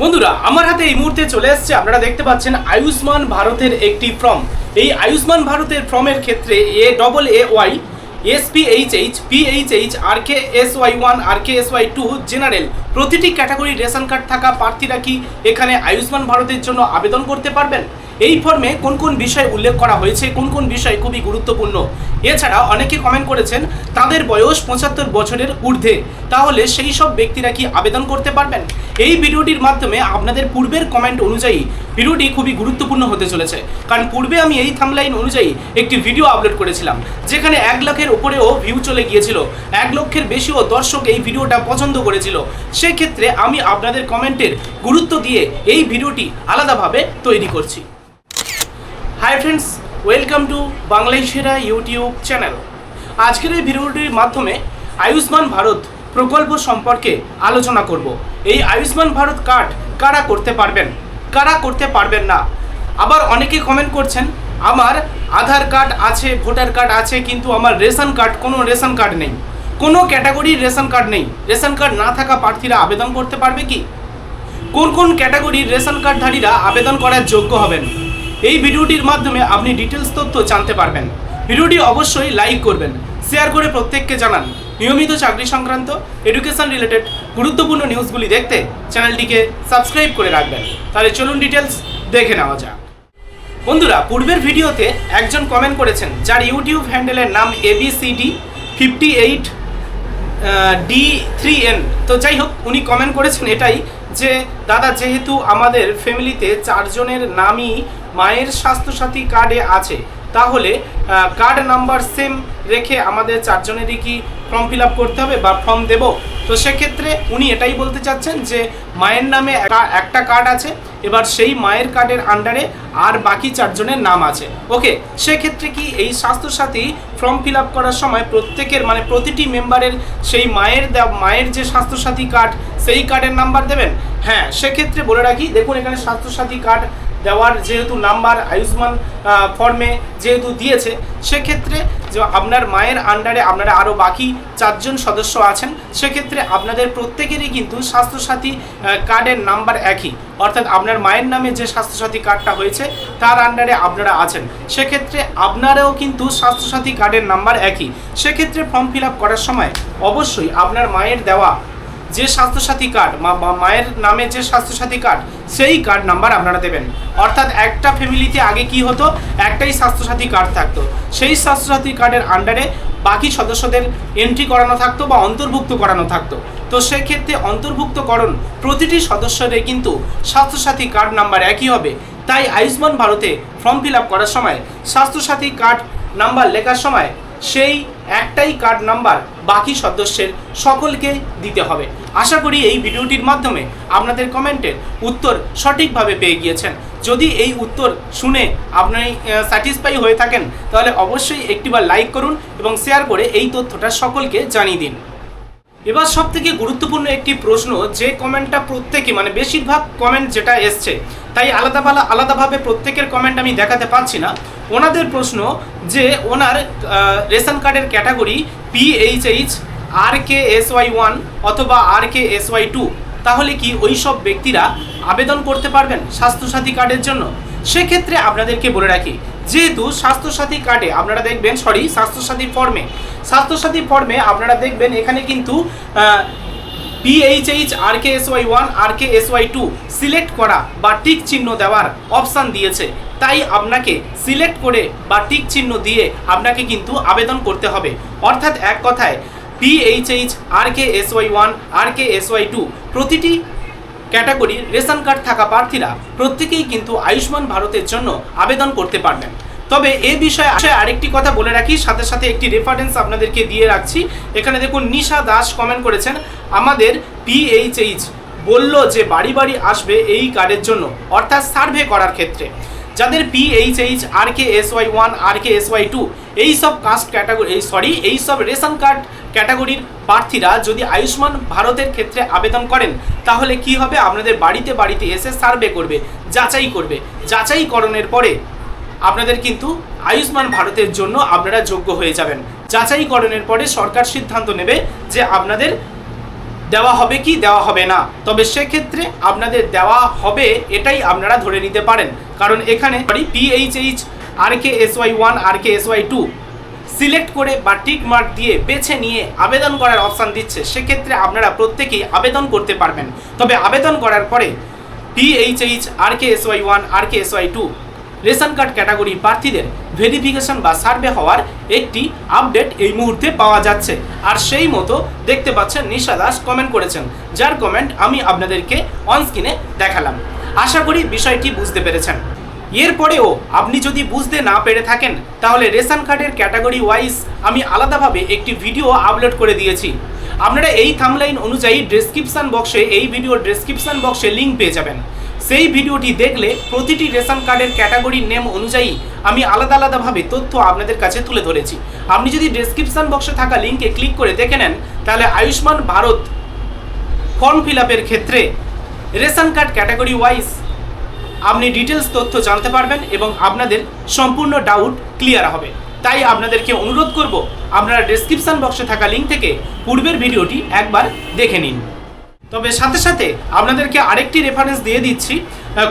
বন্ধুরা আমার হাতে এই মুহূর্তে চলে আসছে, আপনারা দেখতে পাচ্ছেন আয়ুষ্মান ভারতের একটি ফর্ম। এই আয়ুষ্মান ভারতের ফর্মের ক্ষেত্রে AAAY SPHH PHH RKSY1 RKSY2 general প্রতিটি ক্যাটাগরি রেশন কার্ড থাকা প্রার্থীরা কি এখানে আয়ুষ্মান ভারতের জন্য আবেদন করতে পারবেন? এই ফর্মে কোন কোন বিষয় উল্লেখ করা হয়েছে, কোন কোন বিষয় খুবই গুরুত্বপূর্ণ। এছাড়া অনেকে কমেন্ট করেছেন তাদের বয়স 75 বছরের ঊর্ধ্বে, তাহলে সেই সব ব্যক্তিরা কি আবেদন করতে পারবেন? এই ভিডিওটির মাধ্যমে আপনাদের পূর্বের কমেন্ট অনুযায়ী ভিডিওটি খুবই গুরুত্বপূর্ণ হতে চলেছে, কারণ পূর্বে আমি এই থাম্বনেইল অনুযায়ী একটি ভিডিও আপলোড করেছিলাম যেখানে 1 লাখের উপরেও ভিউ চলে গিয়েছিল, 1 লক্ষের বেশিও দর্শক এই ভিডিওটা পছন্দ করেছিল। সেক্ষেত্রে আমি আপনাদের কমেন্টের গুরুত্ব দিয়ে এই ভিডিওটি আলাদাভাবে তৈরি করছি। হাই ফ্রেন্ডস, ওয়েলকাম টু বাংলায় সেরা ইউটিউব চ্যানেল। আজকের এই ভিডিওটির মাধ্যমে আয়ুষ্মান ভারত প্রকল্প সম্পর্কে আলোচনা করব। এই আয়ুষ্মান ভারত কার্ড কারা করতে পারবেন, কারা করতে পারবেন না। আবার অনেকে কমেন্ট করছেন আমার আধার কার্ড আছে, ভোটার কার্ড আছে, কিন্তু আমার রেশন কার্ড, কোনো রেশন কার্ড নেই, কোনো ক্যাটাগরির রেশন কার্ড নেই। রেশন কার্ড না থাকা প্রার্থীরা আবেদন করতে পারবে কি? কোন কোন ক্যাটাগরির রেশন কার্ডধারীরা আবেদন করার যোগ্য হবেন? এই ভিডিওটির মাধ্যমে আপনি ডিটেলস তথ্য জানতে পারবেন। ভিডিওটি অবশ্যই লাইক করবেন, শেয়ার করে প্রত্যেককে জানান। নিয়মিত চাকরি সংক্রান্ত এডুকেশন রিলেটেড গুরুত্বপূর্ণ নিউজগুলি দেখতে চ্যানেলটিকে সাবস্ক্রাইব করে রাখবেন। তাহলে চলুন ডিটেলস দেখে নেওয়া যাক। বন্ধুরা, পূর্বের ভিডিওতে একজন কমেন্ট করেছেন যার ইউটিউব হ্যান্ডেলের নাম ABCD58D3N। তো যাই হোক, উনি কমেন্ট করেছেন এটাই যে দাদা, যেহেতু আমাদের ফ্যামিলিতে 4 জনের নামই মায়ের স্বাস্থ্যসাথী কার্ডে আছে, তাহলে কার্ড নাম্বার সেম রেখে আমাদের 4 জনেরই কি ফর্ম ফিল আপ করতে হবে বা ফর্ম দেব? তো সেক্ষেত্রে উনি এটাই বলতে চাচ্ছেন যে মায়ের নামে একটা কার্ড আছে, এবার সেই মায়ের কার্ডের আন্ডারে আর বাকি 4 জনের নাম আছে। ওকে, সেক্ষেত্রে কি এই স্বাস্থ্যসাথী ফর্ম ফিল আপ করার সময় প্রত্যেকের মানে প্রতিটি মেম্বারের সেই মায়ের যে স্বাস্থ্যসাথী কার্ড সেই কার্ডের নাম্বার দেবেন? হ্যাঁ, সেক্ষেত্রে বলে রাখি, দেখুন এখানে স্বাস্থ্যসাথী কার্ড দেওয়ার যেহেতু নাম্বার আয়ুষ্মান ফর্মে যেহেতু দিয়েছে, সেক্ষেত্রে যে আপনার মায়ের আন্ডারে আপনারা আরও বাকি 4 জন সদস্য আছেন, সেক্ষেত্রে আপনাদের প্রত্যেকেরই কিন্তু স্বাস্থ্যসাথী কার্ডের নাম্বার একই, অর্থাৎ আপনার মায়ের নামে যে স্বাস্থ্যসাথী কার্ডটা হয়েছে তার আন্ডারে আপনারা আছেন, সেক্ষেত্রে আপনারাও কিন্তু স্বাস্থ্যসাথী কার্ডের নাম্বার একই। সেক্ষেত্রে ফর্ম ফিল আপ করার সময় অবশ্যই আপনার মায়ের দেওয়া যে স্বাস্থ্যসাথী কার্ড, মায়ের নামে যে স্বাস্থ্যসাথী কার্ড সেই কার্ড নাম্বার আপনারা দেবেন। অর্থাৎ একটা ফ্যামিলিতে আগে কি হতো, একটাই স্বাস্থ্যসাথী কার্ড থাকতো, সেই স্বাস্থ্যসাথী কার্ডের আন্ডারে বাকি সদস্যদের এন্ট্রি করানো থাকতো বা অন্তর্ভুক্ত করানো থাকতো। তো সেক্ষেত্রে অন্তর্ভুক্তকরণ প্রতিটি সদস্যদের কিন্তু স্বাস্থ্যসাথী কার্ড নাম্বার একই হবে। তাই আয়ুষ্মান ভারতে ফর্ম ফিল আপ করার সময় স্বাস্থ্যসাথী কার্ড নাম্বার লেখার সময় সেই একটাই কার্ড নাম্বার বাকি সদস্যের সকলকে দিতে হবে। আশা করি এই ভিডিওটির মাধ্যমে আপনাদের কমেন্টের উত্তর সঠিকভাবে পেয়ে গিয়েছেন। যদি এই উত্তর শুনে আপনি স্যাটিসফাই হয়ে থাকেন তাহলে অবশ্যই একটিবার লাইক করুন এবং শেয়ার করে এই তথ্যটা সকলকে জানিয়ে দিন। এবার সবথেকে গুরুত্বপূর্ণ একটি প্রশ্ন, যে কমেন্টটা প্রত্যেকে মানে বেশিরভাগ কমেন্ট যেটা এসছে, তাই আলাদাভাবে প্রত্যেকের কমেন্ট আমি দেখাতে পারছি না। ওনাদের প্রশ্ন যে ওনার রেশন কার্ডের ক্যাটাগরি PHH RKSY1 অথবা RKSY2, তাহলে কি ওই সব ব্যক্তিরা আবেদন করতে পারবেন স্বাস্থ্যসাথী কার্ডের জন্য? সেক্ষেত্রে আপনাদেরকে বলে রাখি, যেহেতু স্বাস্থ্যসাথী কার্ডে আপনারা দেখবেন স্বাস্থ্যসাথী ফর্মে আপনারা দেখবেন এখানে কিন্তু PHH RKSY1 RKSY2 সিলেক্ট করা বা টিক চিহ্ন দেওয়ার অপশান দিয়েছে। তাই আপনাকে সিলেক্ট করে বা টিক চিহ্ন দিয়ে আপনাকে কিন্তু আবেদন করতে হবে। অর্থাৎ এক কথায় PHH RKSY1 RKSY2 প্রতিটি ক্যাটাগরির রেশন কার্ড থাকা প্রার্থীরা প্রত্যেকেই কিন্তু আয়ুষ্মান ভারতের জন্য আবেদন করতে পারবেন। তবে এই বিষয়ে আরেকটি কথা বলে রাখি, সাথে সাথে একটি রেফারেন্স আপনাদেরকে দিয়ে রাখছি। এখানে দেখুন নিশা দাস কমেন্ট করেছেন, আমাদের PHH বলল যে বাড়ি বাড়ি আসবে এই কার্ডের জন্য, অর্থাৎ সার্ভে করার ক্ষেত্রে। যাদের PHH RKSY1 RKSY2 এইসব কাস্ট ক্যাটাগরি এইসব রেশন কার্ড ক্যাটাগরির প্রার্থীরা যদি আয়ুষ্মান ভারতের ক্ষেত্রে আবেদন করেন, তাহলে কি হবে, আপনাদের বাড়িতে বাড়িতে এসে সার্ভে করবে, যাচাইকরণের পরে আপনাদের কিন্তু আয়ুষ্মান ভারতের জন্য আপনারা যোগ্য হয়ে যাবেন। যাচাইকরণের পরে সরকার সিদ্ধান্ত নেবে যে আপনাদের দেওয়া হবে কি দেওয়া হবে না, তবে সেক্ষেত্রে আপনাদের দেওয়া হবে এটাই আপনারা ধরে নিতে পারেন, কারণ এখানে PHH RKSY1 RKSY2 সিলেক্ট করে বা টিক মার্ক দিয়ে বেছে নিয়ে আবেদন করার অপশান দিচ্ছে। সেক্ষেত্রে আপনারা প্রত্যেকেই আবেদন করতে পারবেন। তবে আবেদন করার পরে PHH RKSY1 RKSY2 ration card category প্রার্থীদের ভেরিফিকেশন বা সার্ভে হওয়ার একটি আপডেট এই মুহূর্তে পাওয়া যাচ্ছে। আর সেই মতো দেখতে পাচ্ছেন নিশা দাস কমেন্ট করেছেন, যার কমেন্ট আমি আপনাদেরকে অন স্ক্রিনে দেখালাম। আশা করি বিষয়টি বুঝতে পেরেছেন। এরপরেও আপনি যদি বুঝতে না পেরে থাকেন তাহলে রেশন কার্ডের ক্যাটাগরি ওয়াইজ আমি আলাদাভাবে একটি ভিডিও আপলোড করে দিয়েছি। আপনারা এই থাম্বনেইল অনুযায়ী ডেসক্রিপশন বক্সে, এই ভিডিওর ডেসক্রিপশন বক্সে লিঙ্ক পেয়ে যাবেন। সেই ভিডিওটি দেখলে প্রতিটি রেশন কার্ডের ক্যাটাগরির নেম অনুযায়ী আমি আলাদা আলাদাভাবে তথ্য আপনাদের কাছে তুলে ধরেছি। আপনি যদি ডেসক্রিপশন বক্সে থাকা লিঙ্কে ক্লিক করে দেখে নেন তাহলে আয়ুষ্মান ভারত ফর্ম ফিল আপের ক্ষেত্রে রেশন কার্ড ক্যাটাগরি ওয়াইজ আপনি ডিটেলস তথ্য জানতে পারবেন এবং আপনাদের সম্পূর্ণ ডাউট ক্লিয়ার হবে। তাই আপনাদেরকে অনুরোধ করব আপনারা ডেসক্রিপশন বক্সে থাকা লিঙ্ক থেকে পূর্বের ভিডিওটি একবার দেখে নিন। তবে সাথে সাথে আপনাদেরকে আরেকটি রেফারেন্স দিয়ে দিচ্ছি।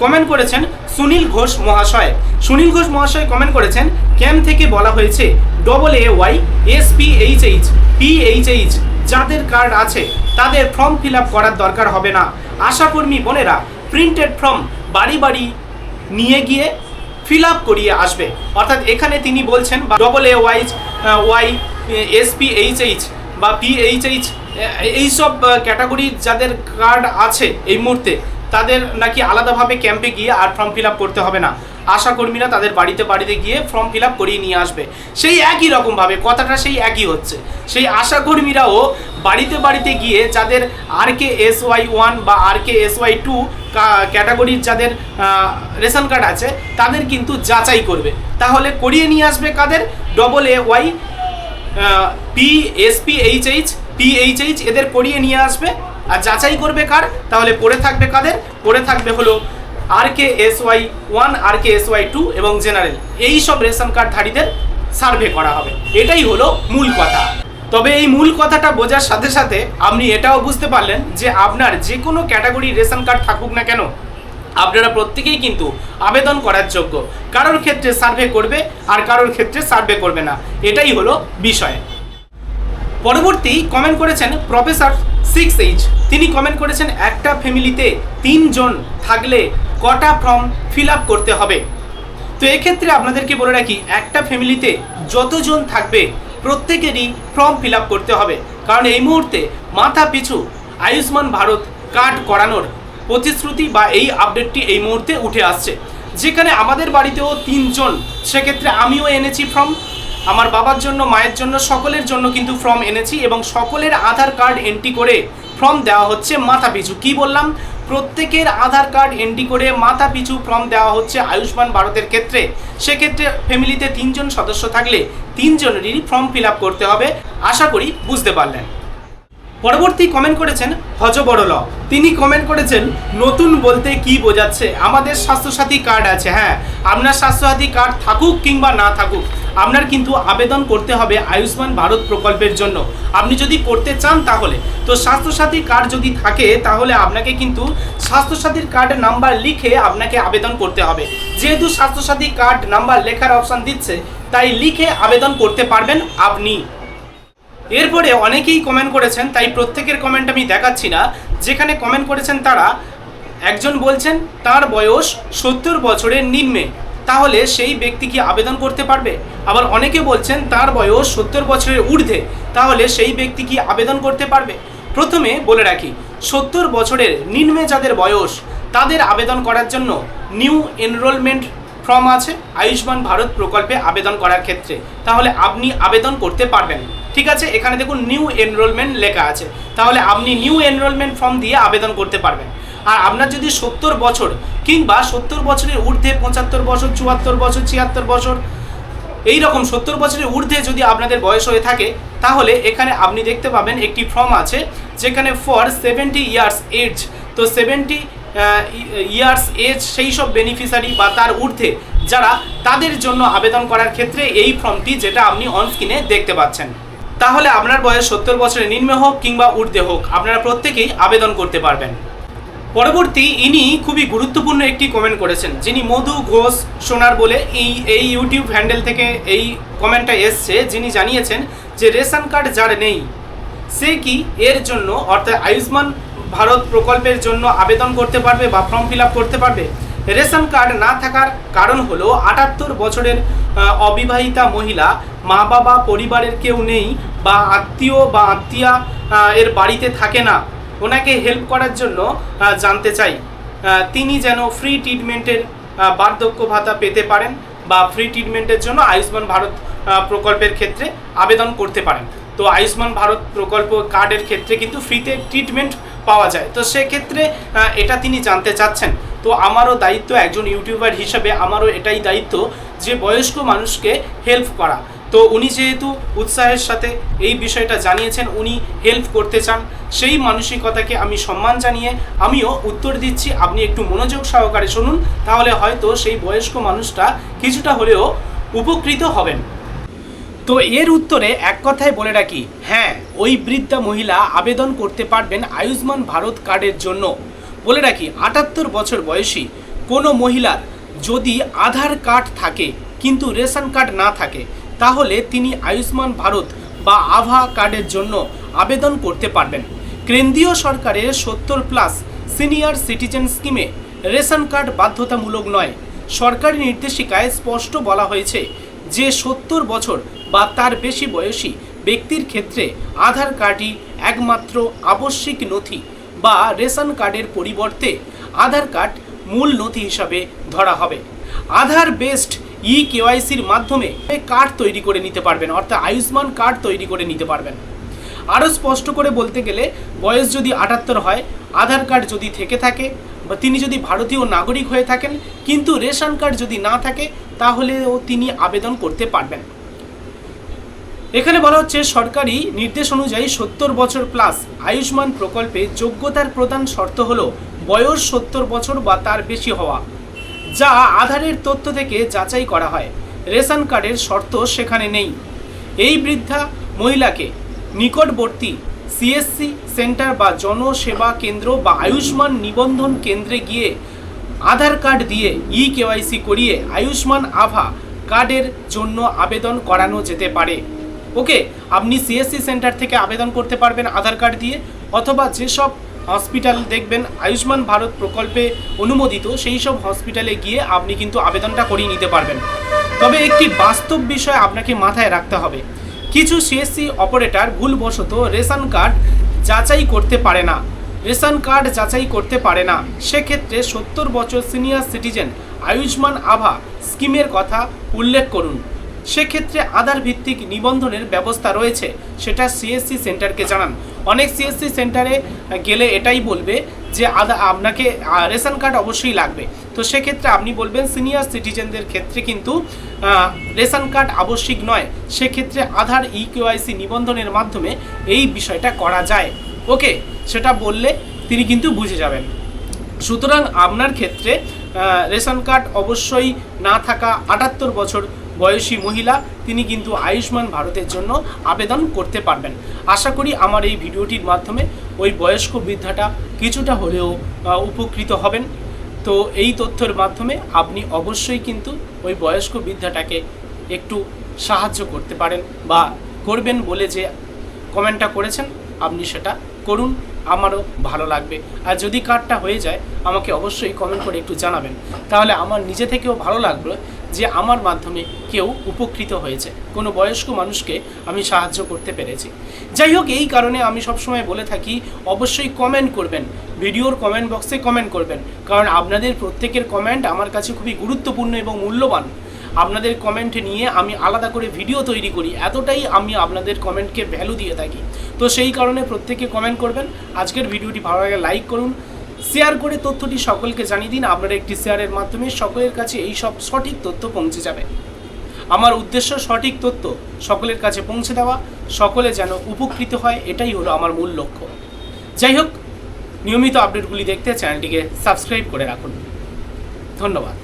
কমেন্ট করেছেন সুনীল ঘোষ মহাশয়। সুনীল ঘোষ মহাশয় কমেন্ট করেছেন, ক্যাম্প থেকে বলা হয়েছে AAY SPHH PHH যাদের কার্ড আছে তাদের ফর্ম ফিল আপ করার দরকার হবে না। আশাকর্মী বোনেরা প্রিন্টেড ফর্ম বাড়ি বাড়ি নিয়ে গিয়ে ফিল আপ করিয়ে আসবে। অর্থাৎ এখানে তিনি বলছেন AAY SPHH বা PHH এইসব ক্যাটাগরির যাদের কার্ড আছে এই মুহূর্তে তাদের নাকি আলাদাভাবে ক্যাম্পে গিয়ে আর ফর্ম ফিল আপ করতে হবে না। আশাকর্মীরা তাদের বাড়িতে বাড়িতে গিয়ে ফর্ম ফিল আপ করিয়ে নিয়ে আসবে। সেই একই রকমভাবে কথাটা সেই একই হচ্ছে। সেই আশাকর্মীরাও বাড়িতে বাড়িতে গিয়ে যাদের RKSY1 বা RKSY2 ক্যাটাগরির যাদের রেশন কার্ড আছে তাদের কিন্তু যাচাই করবে। তাহলে করিয়ে নিয়ে আসবে কাদের? AAY SPHH PHH এদের করিয়ে নিয়ে আসবে। আর যাচাই করবে কার? তাহলে পড়ে থাকবে কাদের? পড়ে থাকবে হলো RKSY1 RKSY2 এবং জেনারেল। এই সব রেশন কার্ডধারীদের সার্ভে করা হবে। এটাই হলো মূল কথা। তবে এই মূল কথাটা বোঝার সাথে সাথে আপনি এটাও বুঝতে পারলেন যে আপনার যে কোনো ক্যাটাগরির রেশন কার্ড থাকুক না কেন আপনারা প্রত্যেকেই কিন্তু আবেদন করার যোগ্য। কারোর ক্ষেত্রে সার্ভে করবে আর কারোর ক্ষেত্রে সার্ভে করবে না, এটাই হলো বিষয়। পরবর্তী কমেন্ট করেছেন প্রফেসর 6H। তিনি কমেন্ট করেছেন একটা ফ্যামিলিতে 3 জন থাকলে কটা ফর্ম ফিল আপ করতে হবে। তো এক্ষেত্রে আপনাদেরকে বলে রাখি, একটা ফ্যামিলিতে যতজন থাকবে প্রত্যেকেরই ফর্ম ফিল আপ করতে হবে। কারণ এই মুহূর্তে মাথা পিছু আয়ুষ্মান ভারত কার্ড করানোর প্রতিশ্রুতি বা এই আপডেটটি এই মুহূর্তে উঠে আসছে, যেখানে আমাদের বাড়িতেও 3 জন, সেক্ষেত্রে আমিও এনেছি ফর্ম, আমার বাবার জন্য, মায়ের জন্য, সকলের জন্য কিন্তু ফর্ম এনেছি এবং সকলের আধার কার্ড এন্ট্রি করে ফর্ম দেওয়া হচ্ছে মাথা পিছু। কি বললাম? প্রত্যেকের আধার কার্ড এন্ট্রি করে মাথা পিছু ফর্ম দেওয়া হচ্ছে আয়ুষ্মান ভারতের ক্ষেত্রে। সেক্ষেত্রে ফ্যামিলিতে 3 জন সদস্য থাকলে 3 জনেরই ফর্ম ফিল আপ করতে হবে। আশা করি বুঝতে পারলেন। পরবর্তী কমেন্ট করেছেন হজবরল। তিনি কমেন্ট করেছেন নতুন বলতে কি বোঝাচ্ছে? আমাদের স্বাস্থ্যসাথী কার্ড আছে, হ্যাঁ, আপনার স্বাস্থ্যসাথী কার্ড থাকুক কিংবা না থাকুক আপনার কিন্তু আবেদন করতে হবে আয়ুষ্মান ভারত প্রকল্পের জন্য। আপনি যদি করতে চান তাহলে তো স্বাস্থ্যসাথী কার্ড যদি থাকে তাহলে আপনাকে কিন্তু স্বাস্থ্যসাথীর কার্ড নাম্বার লিখে আপনাকে আবেদন করতে হবে। যেহেতু স্বাস্থ্যসাথী কার্ড নাম্বার লেখার অপশান দিচ্ছে তাই লিখে আবেদন করতে পারবেন আপনি। এরপরে অনেকেই কমেন্ট করেছেন, তাই প্রত্যেকের কমেন্ট আমি দেখাচ্ছি না। যেখানে কমেন্ট করেছেন তারা, একজন বলছেন তার বয়স 70 বছরের নিম্নে, তাহলে সেই ব্যক্তি কি আবেদন করতে পারবে? আবার অনেকে বলছেন তার বয়স 70 বছরের ঊর্ধ্বে, তাহলে সেই ব্যক্তি কি আবেদন করতে পারবে? প্রথমে বলে রাখি, 70 বছরের নিম্নে যাদের বয়স তাদের আবেদন করার জন্য নিউ এনরোলমেন্ট ফর্ম আছে আয়ুষ্মান ভারত প্রকল্পে আবেদন করার ক্ষেত্রে, তাহলে আপনি আবেদন করতে পারবেন। ঠিক আছে, এখানে দেখুন নিউ এনরোলমেন্ট লেখা আছে, তাহলে আপনি নিউ এনরোলমেন্ট ফর্ম দিয়ে আবেদন করতে পারবেন। আর আপনার যদি 70 বছর কিংবা 70 বছরের ঊর্ধ্বে 75 বছর 74 বছর 76 বছর এই রকম 70 বছরের ঊর্ধ্বে যদি আপনাদের বয়স হয়ে থাকে তাহলে এখানে আপনি দেখতে পাবেন একটি ফর্ম আছে যেখানে ফর 70 ইয়ার্স এজ। তো 70 ইয়ার্স এজ সেই সব বেনিফিশিয়ারি বা তার ঊর্ধ্বে যারা, তাদের জন্য আবেদন করার ক্ষেত্রে এই ফর্মটি যেটা আপনি অন স্ক্রিনে দেখতে পাচ্ছেন। তাহলে আপনার বয়স 70 বছরের নিম্নে হোক কিংবা ঊর্ধ্বে হোক, আপনারা প্রত্যেকেই আবেদন করতে পারবেন। পরবর্তী ইনি খুবই গুরুত্বপূর্ণ একটি কমেন্ট করেছেন, যিনি মধু ঘোষ সোনার বলে এই ইউটিউব হ্যান্ডেল থেকে এই কমেন্টটা এসছে, যিনি জানিয়েছেন যে রেশন কার্ড যার নেই সে কি এর জন্য অর্থাৎ আয়ুষ্মান ভারত প্রকল্পের জন্য আবেদন করতে পারবে বা ফর্ম ফিল আপ করতে পারবে। রেশন কার্ড না থাকার কারণ হলো 78 বছরের অবিবাহিতা মহিলা, মা বাবা পরিবারের কেউ নেই বা আত্মীয়া এর বাড়িতে থাকে না, ওনাকে হেল্প করার জন্য জানতে চাই তিনি যেন ফ্রি ট্রিটমেন্টের বার্ধক্য ভাতা পেতে পারেন বা ফ্রি ট্রিটমেন্টের জন্য আয়ুষ্মান ভারত প্রকল্পের ক্ষেত্রে আবেদন করতে পারেন। তো আয়ুষ্মান ভারত প্রকল্প কার্ডের ক্ষেত্রে কিন্তু ফ্রিতে ট্রিটমেন্ট পাওয়া যায়, তো সেক্ষেত্রে এটা তিনি জানতে চাচ্ছেন। তো আমারও দায়িত্ব, একজন ইউটিউবার হিসাবে আমারও এটাই দায়িত্ব যে বয়স্ক মানুষকে হেল্প করা। তো উনি যেহেতু উৎসাহের সাথে এই বিষয়টা জানিয়েছেন, উনি হেল্প করতে চান, সেই মানসিকতাকে আমি সম্মান জানিয়ে আমিও উত্তর দিচ্ছি। আপনি একটু মনোযোগ সহকারে শুনুন, তাহলে হয়তো সেই বয়স্ক মানুষটা কিছুটা হলেও উপকৃত হবেন। তো এর উত্তরে এক কথায় বলে রাখি, হ্যাঁ, ওই বৃদ্ধা মহিলা আবেদন করতে পারবেন আয়ুষ্মান ভারত কার্ডের জন্য। বলে রাখি, 78 বছর বয়সী কোনো মহিলার যদি আধার কার্ড থাকে কিন্তু রেশন কার্ড না থাকে, তাহলে তিনি আয়ুষ্মান ভারত বা আভা কার্ডের জন্য আবেদন করতে পারবেন। কেন্দ্রীয় সরকারের 70+ সিনিয়র সিটিজেন স্কিমে রেশন কার্ড বাধ্যতামূলক নয়। সরকারি নির্দেশিকায় স্পষ্ট বলা হয়েছে যে 70 বছর বা তার বেশি বয়সী ব্যক্তির ক্ষেত্রে আধার কার্ডই একমাত্র আবশ্যিক নথি বা রেশন কার্ডের পরিবর্তে আধার কার্ড মূল নথি হিসাবে ধরা হবে। আধার বেসড কেওয়াইসির মাধ্যমে কার্ড তৈরি করে নিতে পারবেন, অর্থাৎ আয়ুষ্মান কার্ড তৈরি করে নিতে পারবেন। আরও স্পষ্ট করে বলতে গেলে, বয়স যদি 78 হয়, আধার কার্ড যদি থেকে থাকে বা তিনি যদি ভারতীয় নাগরিক হয়ে থাকেন কিন্তু রেশন কার্ড যদি না থাকে, তাহলেও তিনি আবেদন করতে পারবেন। এখানে বলা হচ্ছে, সরকারি নির্দেশ অনুযায়ী 70 বছর প্লাস আয়ুষ্মান প্রকল্পে যোগ্যতার প্রধান শর্ত হল বয়স 70 বছর বা তার বেশি হওয়া, যা আধারের তথ্য থেকে যাচাই করা হয়। রেশন কার্ডের শর্ত সেখানে নেই। এই বৃদ্ধা মহিলাকে নিকটবর্তী সিএসসি সেন্টার বা জনসেবা কেন্দ্র বা আয়ুষ্মান নিবন্ধন কেন্দ্রে গিয়ে আধার কার্ড দিয়ে কেওয়াইসি করিয়ে আয়ুষ্মান আভা কার্ডের জন্য আবেদন করানো যেতে পারে। ওকে, আপনি সিএসসি সেন্টার থেকে আবেদন করতে পারবেন আধার কার্ড দিয়ে, অথবা যেসব হসপিটাল দেখবেন আয়ুষ্মান ভারত প্রকল্পে অনুমোদিত, সেই সব হসপিটালে গিয়ে আপনি কিন্তু আবেদনটা করিয়ে নিতে পারবেন। তবে একটি বাস্তব বিষয় আপনাকে মাথায় রাখতে হবে, কিছু সিএসসি অপারেটর ভুলবশত রেশন কার্ড যাচাই করতে পারে না। সেক্ষেত্রে 70 বছর সিনিয়র সিটিজেন আয়ুষ্মান আভা স্কিমের কথা উল্লেখ করুন। সেক্ষেত্রে আধার ভিত্তিক নিবন্ধনের ব্যবস্থা রয়েছে, সেটা সিএসসি সেন্টারকে জানান। অনেক সিএসসি সেন্টারে গেলে এটাই বলবে যে আপনাকে রেশন কার্ড অবশ্যই লাগবে, তো সেক্ষেত্রে আপনি বলবেন সিনিয়র সিটিজেনদের ক্ষেত্রে কিন্তু রেশন কার্ড আবশ্যিক নয়, সেক্ষেত্রে আধার কেওয়াইসি নিবন্ধনের মাধ্যমে এই বিষয়টা করা যায়। ওকে, সেটা বললে তিনি কিন্তু বুঝে যাবেন। সুতরাং আপনার ক্ষেত্রে রেশন কার্ড অবশ্যই না থাকা 78 বছর বয়সী মহিলা তিনি কিন্তু আয়ুষ্মান ভারতের জন্য আবেদন করতে পারবেন। আশা করি আমার এই ভিডিওটির মাধ্যমে ওই বয়স্ক বৃদ্ধাটা কিছুটা হলেও উপকৃত হবেন। তো এই তথ্যের মাধ্যমে আপনি অবশ্যই কিন্তু ওই বয়স্ক বৃদ্ধাটাকে একটু সাহায্য করতে পারেন বা করবেন বলে যে কমেন্টটা করেছেন, আপনি সেটা করুন, আমারও ভালো লাগবে। আর যদি কার্ডটা হয়ে যায় আমাকে অবশ্যই কমেন্ট করে একটু জানাবেন, তাহলে আমার নিজে থেকেও ভালো লাগবে যে আমার মাধ্যমে কেউ উপকৃত হয়েছে, কোনো বয়স্ক মানুষকে আমি সাহায্য করতে পেরেছি। যাই হোক, এই কারণে আমি সবসময় বলে থাকি অবশ্যই কমেন্ট করবেন, ভিডিওর কমেন্ট বক্সে কমেন্ট করবেন, কারণ আপনাদের প্রত্যেকের কমেন্ট আমার কাছে খুবই গুরুত্বপূর্ণ এবং মূল্যবান। আপনাদের কমেন্ট নিয়ে আমি আলাদা করে ভিডিও তৈরি করি, এতটাই আমি আপনাদের কমেন্টকে ভ্যালু দিয়ে থাকি। তো সেই কারণে প্রত্যেকে কমেন্ট করবেন। আজকের ভিডিওটি ভালো লাগে লাইক করুন, শেয়ার করে তথ্যটি সকলকে জানিয়ে দিন। আপনারা একটি শেয়ারের মাধ্যমে সকলের কাছে এই সব সঠিক তথ্য পৌঁছে যাবে। আমার উদ্দেশ্য সঠিক তথ্য সকলের কাছে পৌঁছে দেওয়া, সকলে যেন উপকৃত হয়, এটাই হলো আমার মূল লক্ষ্য। যাই হোক, নিয়মিত আপডেটগুলি দেখতে চ্যানেলটিকে সাবস্ক্রাইব করে রাখুন। ধন্যবাদ।